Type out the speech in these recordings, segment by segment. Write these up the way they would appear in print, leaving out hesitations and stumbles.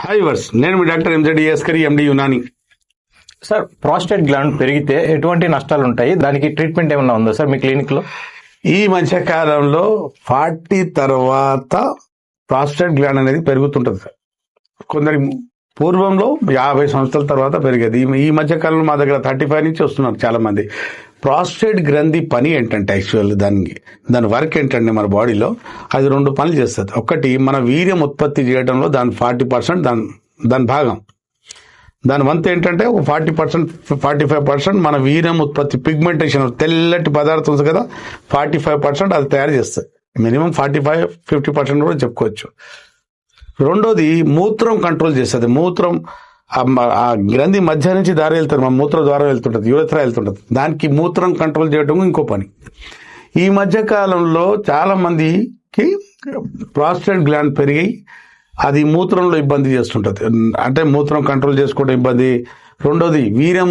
Hi verse, నేను మీ doctor ఎంజెడి యాస్కరి, ఎండి Unani. Sir, prostate gland పెరిగితే ఎటువంటి నష్టాలు ఉంటాయి? దానికి ట్రీట్మెంట్ ఏమన్నా ఉందా సార్ మీ క్లినిక్ లో? ఈ మధ్య కాలంలో 40 తర్వాత ప్రాస్టేట్ గ్లాండ్ అనేది పెరుగుతుంటది సార్. కొందరి పూర్వంలో 50 సంవత్సరాల తర్వాత పెరిగేది. ఈ మధ్య కాలంలో మా దగ్గర 35 నుంచి వస్తున్నారు చాలా మంది. ప్రాస్టేట్ గ్రంథి పని ఏంటంటే, యాక్చువల్ దాని వర్క్ ఏంటంటే మన బాడీలో అది 2 పనులు చేస్తుంది. ఒకటి, మన వీర్యం ఉత్పత్తి చేయడంలో దాని 40% దాని భాగం. దాని వంతు ఏంటంటే ఒక 40%, 45% మన వీర్యం ఉత్పత్తి, పిగ్మెంటేషన్, తెల్లటి పదార్థం ఉంది కదా, 45% అది తయారు చేస్తుంది. మినిమం 45-50% కూడా చెప్పుకోవచ్చు. రెండోది, మూత్రం కంట్రోల్ చేస్తుంది. మూత్రం ఆ గ్రంథి మధ్య నుంచి దారి వెళ్తుంది, మన మూత్ర ద్వారా వెళ్తుంటది, యూరత్రా వెళ్తుంటది. దానికి మూత్రం కంట్రోల్ చేయడం ఇంకో పని. ఈ మధ్య కాలంలో చాలా మందికి ప్రాస్టేట్ గ్లాండ్ పెరిగి అది మూత్రంలో ఇబ్బంది చేస్తుంటది. అంటే మూత్రం కంట్రోల్ చేసుకోవడం ఇబ్బంది. రెండోది, వీర్యం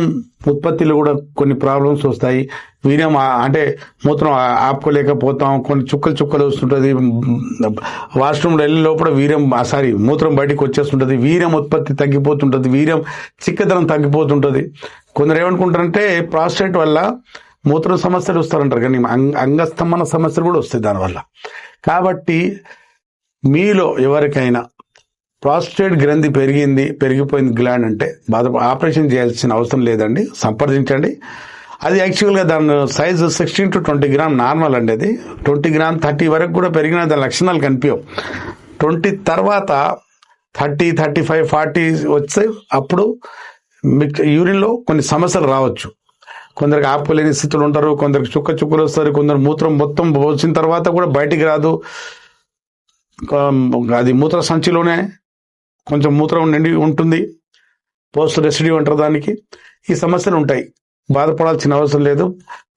ఉత్పత్తిలో కూడా కొన్ని ప్రాబ్లమ్స్ వస్తాయి. వీర్యం అంటే మూత్రం ఆపుకోలేకపోతాం, కొన్ని చుక్కలు వస్తుంటది. వాష్రూమ్లో వెళ్ళే లోపల మూత్రం బయటకు వచ్చేస్తుంటది. వీర్యం ఉత్పత్తి తగ్గిపోతుంటది, వీర్యం చిక్కదనం తగ్గిపోతుంటది. కొందరు ఏమనుకుంటారంటే ప్రాస్టేట్ వల్ల మూత్రం సమస్యలు వస్తారంటారు, కానీ అంగస్తంభన సమస్యలు కూడా వస్తాయి దానివల్ల. కాబట్టి మీలో ఎవరికైనా ప్రాస్టేట్ గ్రంథి పెరిగిపోయింది గ్లాండ్ అంటే ఆపరేషన్ చేయాల్సిన అవసరం లేదండి, సంప్రదించండి. అది యాక్చువల్గా దాని సైజు 16 to 20 గ్రామ్ నార్మల్ అండి. అది 20 గ్రామ్ 30 వరకు కూడా పెరిగిన దాని లక్షణాలు కనిపించవు. 20 తర్వాత 30, 35, 40 వస్తే అప్పుడు యూరిన్లో కొన్ని సమస్యలు రావచ్చు. కొందరికి ఆపుకోలేని స్థితులు ఉంటారు, కొందరికి చుక్కలు వస్తారు, కొందరు మూత్రం మొత్తం పోసిన తర్వాత కూడా బయటికి రాదు. అది మూత్ర సంచిలోనే కొంచెం మూత్రం నిండి ఉంటుంది, పోస్ట్ రెసిడ్యూ అంటారు దానికి. ఈ సమస్యలు ఉంటాయి, బాధపడాల్సిన అవసరం లేదు.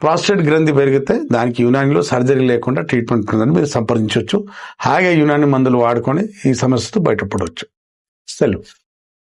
ప్రాస్టేట్ గ్రంథి పెరిగితే దానికి యునానిలో సర్జరీ లేకుండా ట్రీట్మెంట్ ఉంటుందని మీరు సంప్రదించవచ్చు. హాయిగా యునాని మందులు వాడుకొని ఈ సమస్యతో బయటపడవచ్చు. సెలవు.